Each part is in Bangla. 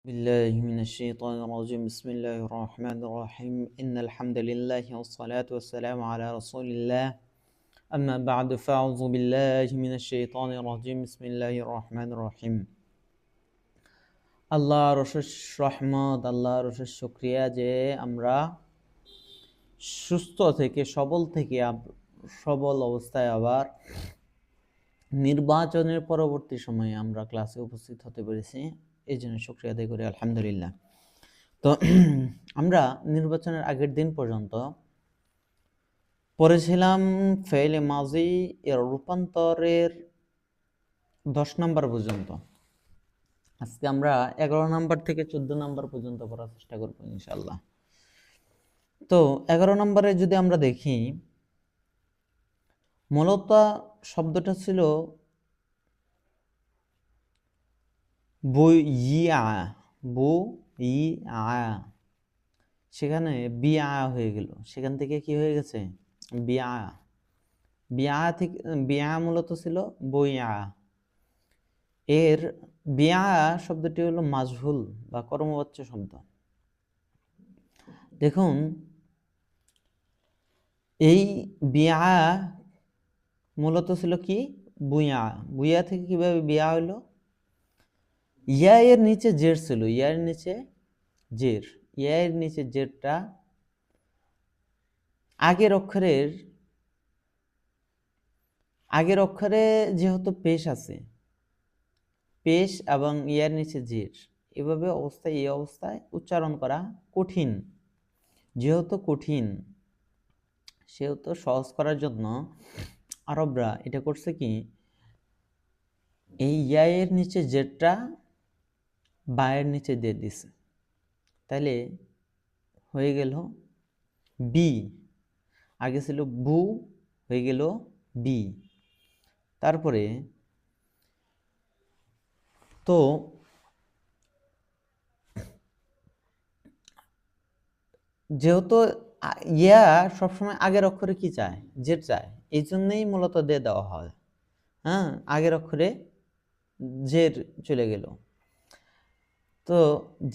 بالله من الشيطان الرجيم بسم الله الرحمن الرحيم إن الحمد لله والصلاة والسلام على رسول الله أما بعد فأعوذ بالله من الشيطان الرجيم بسم الله الرحمن الرحيم আল্লাহর অশেষ রহমত, আল্লাহর অশেষ শুকরিয়া যে আমরা সুস্থ থেকে সবল অবস্থায় আবার নির্বাচনের পরবর্তী সময়ে আমরা ক্লাসে উপস্থিত হতে পেরেছি। এই জন্য শুকরিয়া আদায় করি, আলহামদুলিল্লাহ। তো আমরা নির্বাচনের আগের দিন পর্যন্ত পড়েছিলাম ফেইলে মাজি এর রূপান্তরের 10 নম্বর পর্যন্ত। আজকে আমরা 11 নম্বর থেকে 14 নম্বর পর্যন্ত পড়ার চেষ্টা করবো ইনশাআল্লাহ। তো 11 নম্বরে যদি আমরা দেখি, মূলত শব্দটা ছিল বুইয়া, সেখানে বিয়া হয়ে গেল, সেখান থেকে কি হয়ে গেছে বিয়া। বিয়া মূলত ছিল বইয়া। এর বিয়া শব্দটি হলো মাজহুল বা কর্মবাচ্য শব্দ। দেখুন, এই বিয়া মূলত ছিল কি বুইয়া। বুইয়া থেকে কিভাবে বিয়া হইল? ইয়া এর নিচে জের ছিল, ইয়া এর নিচে জেরটা আগের অক্ষরে যেহেতু পেশ আছে, পেশ এবং ইয়ার নিচে জের, এভাবে এই অবস্থায় উচ্চারণ করা কঠিন। সেহেতু সহজ করার জন্য আরবরা এটা করছে কি, এই ইয়ার নিচে জেরটা বায়ের নিচে দিয়ে দিছে, তাহলে হয়ে গেল বি। আগে ছিল বু, হয়ে গেল বি। তারপরে তো যেহেতু ইয়া সবসময় আগের অক্ষরে কি চায়, জের চায়, এই জন্যই মূলত দিয়ে দেওয়া হয়। আগের অক্ষরে জের চলে গেল। তো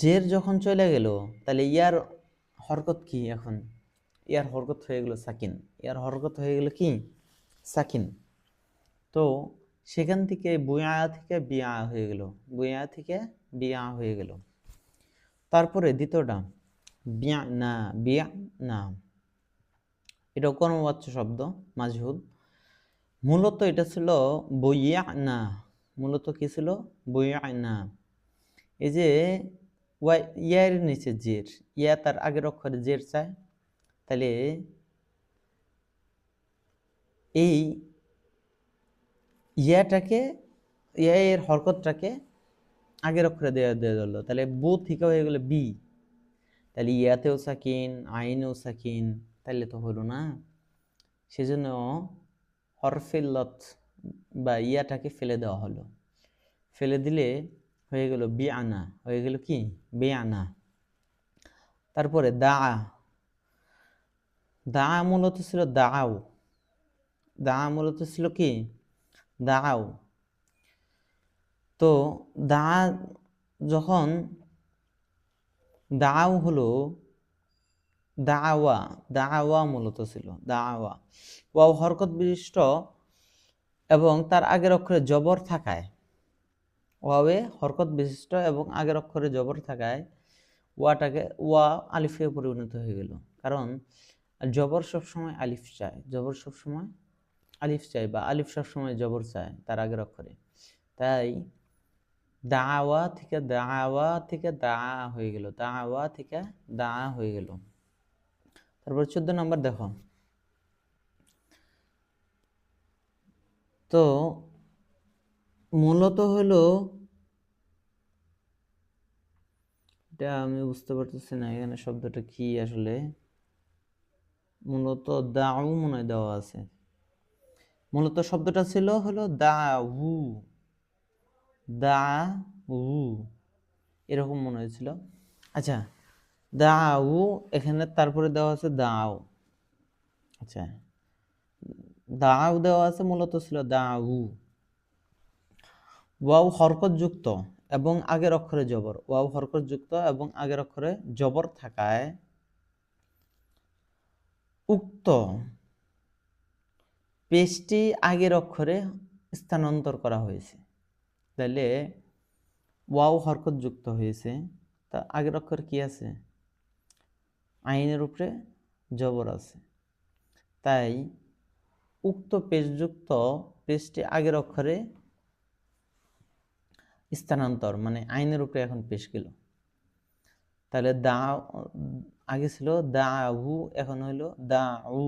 জের যখন চলে গেল, তাহলে ইয়ার হরকত কি? এখন ইয়ার হরকত হয়ে গেল সাকিন। তো সেখান থেকে বুয়া থেকে বিয়া হয়ে গেল। তারপরে দ্বিতীয়টা বিয়া না, এটাও কর্মবাচ্য শব্দ, মাজহুল। মূলত এটা ছিল বইয়া না। মূলত কি ছিল? বইয়া না। এই যে ইয়ার নিচে জের, ইয়া তার আগের অক্ষরে জের চায়, তাহলে এই ইয়া এর হরকতটাকে আগের অক্ষরে দেওয়া দিল, তাহলে বু থেকে হয়ে গেল বি। তাহলে ইয়াতেও সাকিন, আইনেও সাকিন, তাহলে তো হলো না। সেজন্য হরফিল্লত বা ইয়াটাকে ফেলে দেওয়া হলো। ফেলে দিলে হয়ে গেল বিআনা, হয়ে গেল কি বিআনা। তারপরে দা মূলত ছিল মূলত ছিল কি দাও। তো যখন দাও হলো দাওয়া মূলত ছিল ওয়াও হরকত বিশিষ্ট এবং তার আগের অক্ষরে জবর থাকায়, ওয়া আলিফে পরিণত হয়ে গেল। কারণ জবর সবসময় আলিফ চায়, বা আলিফ সবসময় জবর চায় তার আগের অক্ষরে। তাই দাওয়া থেকে দা হয়ে গেল। তারপর 14 নম্বর দেখো, তো মূলত হলো, এটা আমি বুঝতে পারতেছি না এখানে শব্দটা কি আসলে। মূলত দাউ মনে হয় দেওয়া আছে। মূলত শব্দটা ছিল হলো দাউ, এরকম মনে হয়েছিল। আচ্ছা, দাউ এখানে তারপরে দেওয়া আছে দাও। আচ্ছা, দাউ দেওয়া আছে, মূলত ছিল দাউ। ওয়াও হরকত যুক্ত এবং আগের অক্ষরে জবর, ওয়াও হরকত যুক্ত এবং আগের অক্ষরে জবর থাকায় উক্ত পেশটি আগের অক্ষরে স্থানান্তর করা হয়েছে। তাহলে ওয়াও হরকত যুক্ত হয়েছে, তা আগের অক্ষর কি আছে? আইনের উপরে জবর আছে, তাই উক্ত পেশযুক্ত পেশটি আগের অক্ষরে স্থানান্তর, মানে আইনের উপরে এখন পেশ গেল। তাহলে দা আগে ছিল দাউ, এখন হইল দাউ।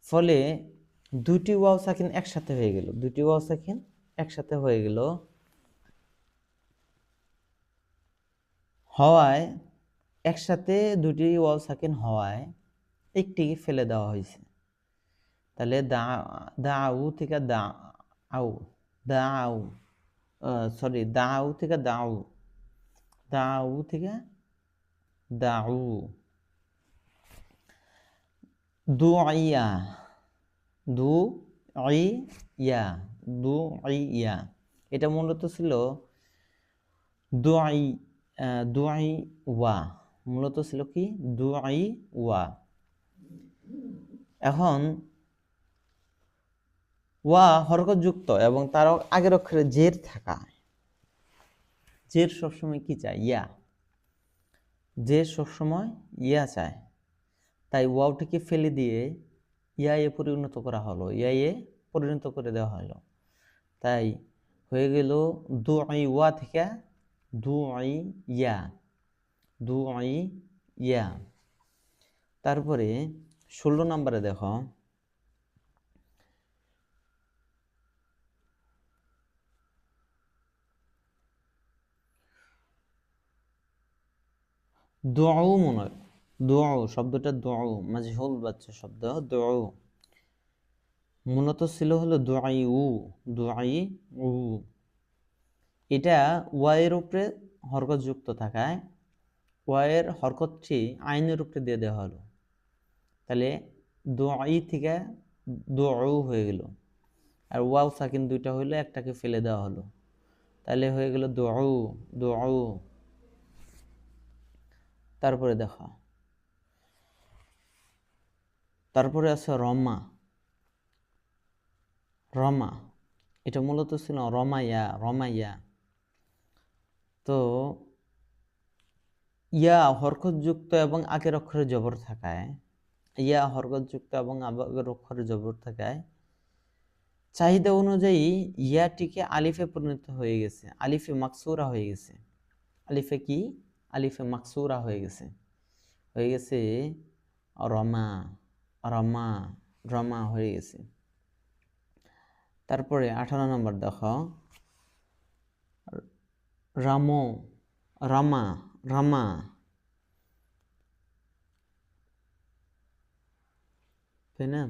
ফলে দুটি ওয়াও সাকিন একসাথে হয়ে গেল, দুটি ওয়াও সাকিন একসাথে হয়ে গেল, হওয়ায় একসাথে দুটি ওয়াও সাকিন হওয়ায় একটিকে ফেলে দেওয়া হয়েছে। তাহলে দাউ থেকে দাউ, দাউ সরি দাউ থেকে দাউ, দাউ থেকে দাউ। দুইয়া, দুইয়া, দুইয়া, এটা মূলত ছিল দুই, দুই ওয়া, মূলত ছিল কি দুই ওয়া। এখন ওয়া হরকত যুক্ত এবং তার আগের অক্ষরে জের থাকা, জের সবসময় কি চায়? ইয়া। জের সবসময় ইয়া চায়, তাই ওয়াওটিকে ফেলে দিয়ে ইয়া এ পরিণত করা হলো, ইয়া এ পরিণত করে দেওয়া হলো। তাই হয়ে গেল দুই ওয়া থেকে দুই ইয়া, দুই ইয়া। তারপরে 16 নম্বরে দেখো, দুউ, মনে হয় দুউ শব্দটা, দুউ মাজহুল বাচ্চা শব্দ, দুউ মূলত ছিল হলো দুআই উ, দুআই উ। এটা ওয়াইয়ের উপরে হরকত যুক্ত থাকায় ওয়াইয়ের হরকতটি আইনের উপরে দিয়ে দেওয়া হলো। তাহলে দুআই থেকে দুউ হয়ে গেল, আর ওয়াও সাকিন দুইটা হইলো, একটাকে ফেলে দেওয়া হলো, তাহলে হয়ে গেল দুউ, দুউ। তারপরে দেখো, তারপরে আছে রমা, রমা, এটা মূলত ছিল রমাইয়া, রমাইয়া। তো ইয়া হরকত যুক্ত এবং আগের অক্ষরে জবর থাকায়, ইয়া হরকত যুক্ত এবং আগের অক্ষরে জবর থাকায় চাহিদা অনুযায়ী ইয়াটিকে আলিফে পরিণত হয়ে গেছে, আলিফে মাকসুরা হয়ে গেছে। আলিফে কি? আলিফে মাকসুরা হয়ে গেছে, হয়ে গেছে রমা, রমা, রমা হয়ে গেছে। তারপরে 18 নম্বর দেখো, রামো, রামা, রামা, তাই না?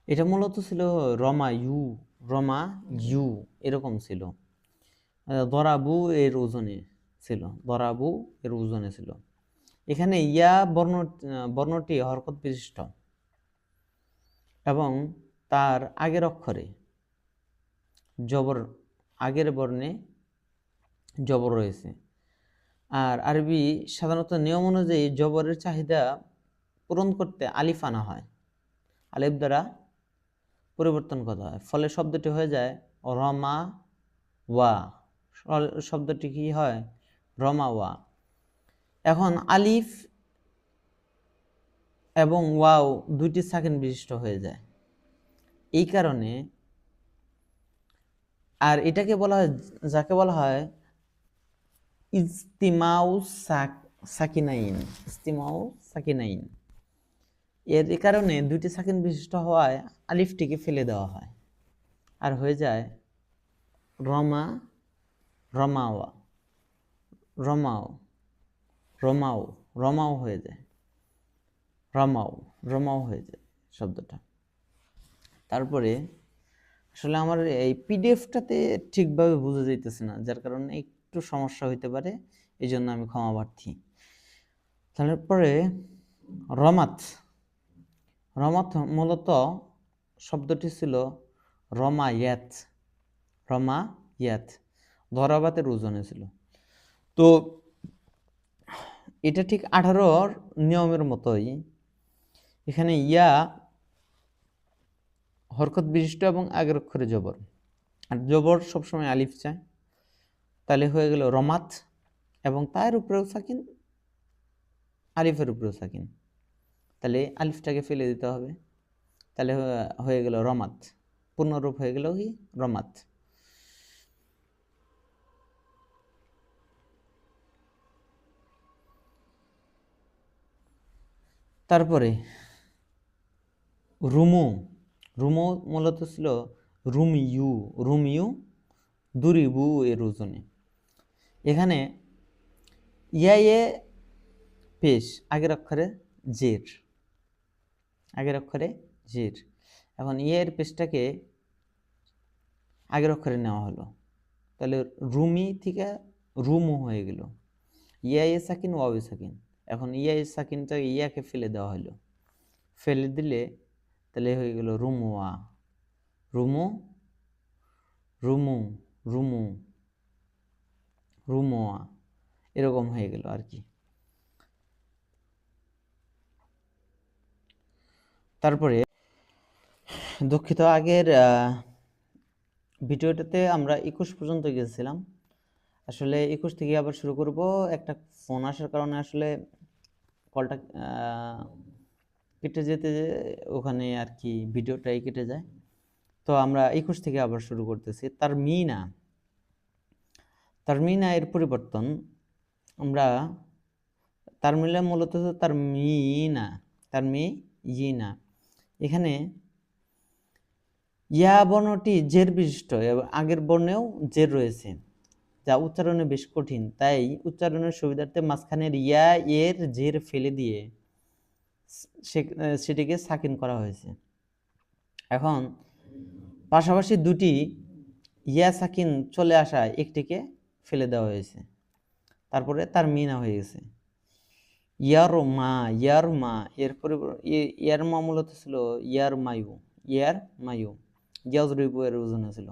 এটা মূলত ছিল রমা ইউ, রমা ইউ এরকম ছিল। দরাবু এর ওজনে ছিল, দরাবু এর ওজনে ছিল। এখানে ইয়া বর্ণটি হরকত বিশিষ্ট এবং তার আগের অক্ষরে জবর, আগের বর্ণে জবর রয়েছে। আর আরবি সাধারণত নিয়ম অনুযায়ী জবরের চাহিদা পূরণ করতে আলিফ আনা হয়, আলিফ দ্বারা পরিবর্তন করা হয়, ফলে শব্দটি হয়ে যায় রমা ওয়া, শব্দটি কি হয়? রমা ওয়া। এখন আলিফ এবং ওয়াও দুইটি সাকিন বিশিষ্ট হয়ে যায়, এই কারণে। আর এটাকে বলা হয়, যাকে বলা হয় ইজতিমাউ সাকিনাইন, ইজতিমাউ সাকিনাইন। এর কারণে দুইটি সাকিন বিশিষ্ট হওয়ায় আলিফটিকে ফেলে দেওয়া হয়, আর হয়ে যায় রমা, রমাওয়া, রমাও, রমাও, রমাও হয়ে যায়, রমাও, রমাও হয়ে যায় শব্দটা। তারপরে আসলে আমার এই পিডিএফটাতে ঠিকভাবে বোঝা যাইতেছে না, যার কারণে একটু সমস্যা হইতে পারে, এই জন্য আমি ক্ষমা প্রার্থী। তারপরে রমাত, রমাত মূলত শব্দটি ছিল রমায়াত, রমা ইয়াত ধরাবাতের ওজনে ছিল। তো এটা ঠিক 18 নিয়মের মতোই, এখানে ইয়া হরকত বিশিষ্ট এবং আগের অক্ষরে জবর, আর জবর সবসময় আলিফ চায়, তাহলে হয়ে গেল রমাত, এবং তার উপরেও সাকিন, আলিফের উপরেও সাকিন, তাহলে আলিফটাকে ফেলে দিতে হবে, তাহলে হয়ে গেল রমাত, পূর্ণরূপ হয়ে গেল কি রমাত। তারপরে রুমু, রুমু মূলত ছিল রুমিউ, রুমিউ দুরিবু এর ওজনে। এখানে ইয়ে পেশ, আগের অক্ষরে জের, আগের অক্ষরে জের, এখন ইয়ের পেশটাকে আগের অক্ষরে নেওয়া হলো, তাহলে রুমি থেকে রুমু হয়ে গেল, ইয়া সাকিন ওয়াও সাকিন, এখন ইয়া সাকিনটা ইয়াকে ফেলে দেওয়া হলো, ফেলে দিলে তাহলে হয়ে গেল রুমুয়া, রুমু রুমু রুমু রুমুয়া, এরকম হয়ে গেল আর কি। তারপরে দুঃখিত, আগের ভিডিওটাতে আমরা 21 পর্যন্ত গেছিলাম, আসলে 21 থেকে আবার শুরু করব, একটা ফোন আসার কারণে আসলে কলটা কেটে যেতে ওখানে আর কি ভিডিওটাই কেটে যায়। তো আমরা 21 থেকে আবার শুরু করতেছি। তারমিনা, তারমিনা এর পরিবর্তন আমরা তারমিলা মূলত তারমিনা, তারমিনা, এখানে ইয়া বর্ণটি জের বিশিষ্ট এবং আগের বর্ণেও জের রয়েছে, যা উচ্চারণে বেশ কঠিন, তাই উচ্চারণের সুবিধার্থে মাঝখানের ইয়া এর জের ফেলে দিয়ে সেটিকে সাকিন করা হয়েছে। এখন পাশাপাশি দুটি ইয়া সাকিন চলে আসায় একটিকে ফেলে দেওয়া হয়েছে, তারপরে তার মিনা হয়ে গেছে ইয়ার মা, ইয়ার মা এর ইয়ার মা মূলত ছিল ইয়ার মায়ু, ইয়ার মায়ু, ইয়াজরিবু এর ওজনে ছিল।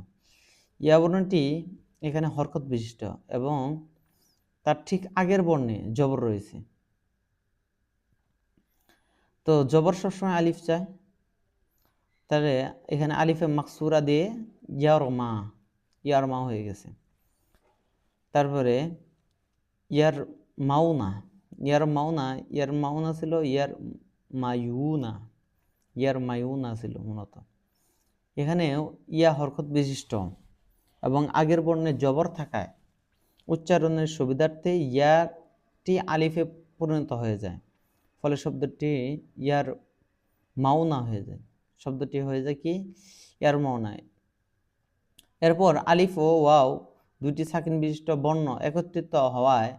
ইয়া বর্ণটি এখানে হরকত বিশিষ্ট এবং তার ঠিক আগের বর্ণে জবর রয়েছে, তো জবর সবসময় আলিফ চায়, তাহলে এখানে আলিফে মাকসুরা দিয়ে ইয়ার মা, ইয়ার মা হয়ে গেছে। তারপরে ইয়ার মাউনা, ইয়ার মাউনা, ইয়ার মাউনা ছিল ইয়ার মায়ুনা, ইয়ার মায়ুনা ছিল মূলত। এখানে ইয়া হরকত বিশিষ্ট এবং আগের বর্ণে জবর থাকায় উচ্চারণের সুবিধার্থে ইয়াটি আলিফে পরিণত হয়ে যায়, ফলে শব্দটি ইয়ার মাউনা হয়ে যায়, শব্দটি হয়ে যায় কি ইয়ার মাউনায়। এরপর আলিফ ও ওয়াও দুটি সাকিন বিশিষ্ট বর্ণ একত্রিত হওয়ায়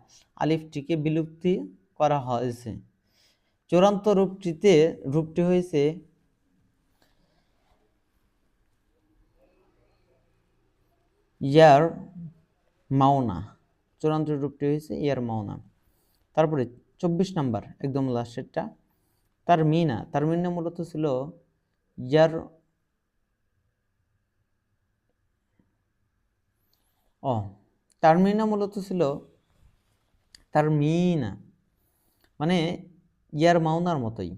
আলিফটিকে বিলুপ্তি করা হয়েছে। চূড়ান্ত রূপটি হয়েছে ইয়ার মাওনা, চূড়ান্ত রূপটি হয়েছে ইয়ার মাওনা। তারপরে 24 নাম্বার একদম লাস্টেরটা তারমিনা, তারমিনা মূলত ছিল ইয়ার তারমিনা মূলত ছিল তারমিনা মানে ইয়ার মাওনার মতোই,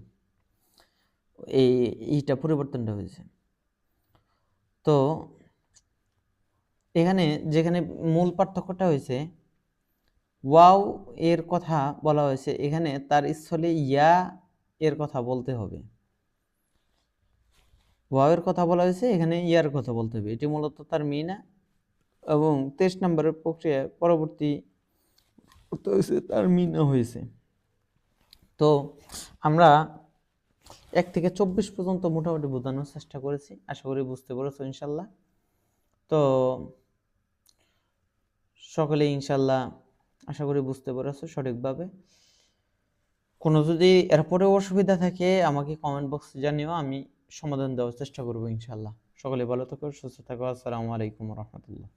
এইটা পরিবর্তনটা হয়েছে। তো এখানে যেখানে মূল পার্থক্যটা হয়েছে ওয়াও এর কথা বলা হয়েছে, এখানে তার স্থলে ইয়া এর কথা বলতে হবে, ওয়াও এর কথা বলা হয়েছে, এখানে ইয়ার কথা বলতে হবে, এটি মূলত তার মিনা। এবং 23 নম্বরের প্রক্রিয়ায় পরবর্তী হয়েছে তার মিনা হয়েছে। তো আমরা 1 থেকে 24 পর্যন্ত মোটামুটি বোঝানোর চেষ্টা করেছি, আশা করি বুঝতে পেরেছো ইনশাল্লাহ। তো সকলে ইনশাল্লাহ আশা করি বুঝতে পেরেছো সঠিকভাবে। কোনো যদি এরপরেও অসুবিধা থাকে আমাকে কমেন্ট বক্সে জানিও, আমি সমাধান দেওয়ার চেষ্টা করবো ইনশাল্লাহ। সকলে ভালো থাকো, সুস্থ থাকো। আসসালামু আলাইকুম রহমতুল্লাহ।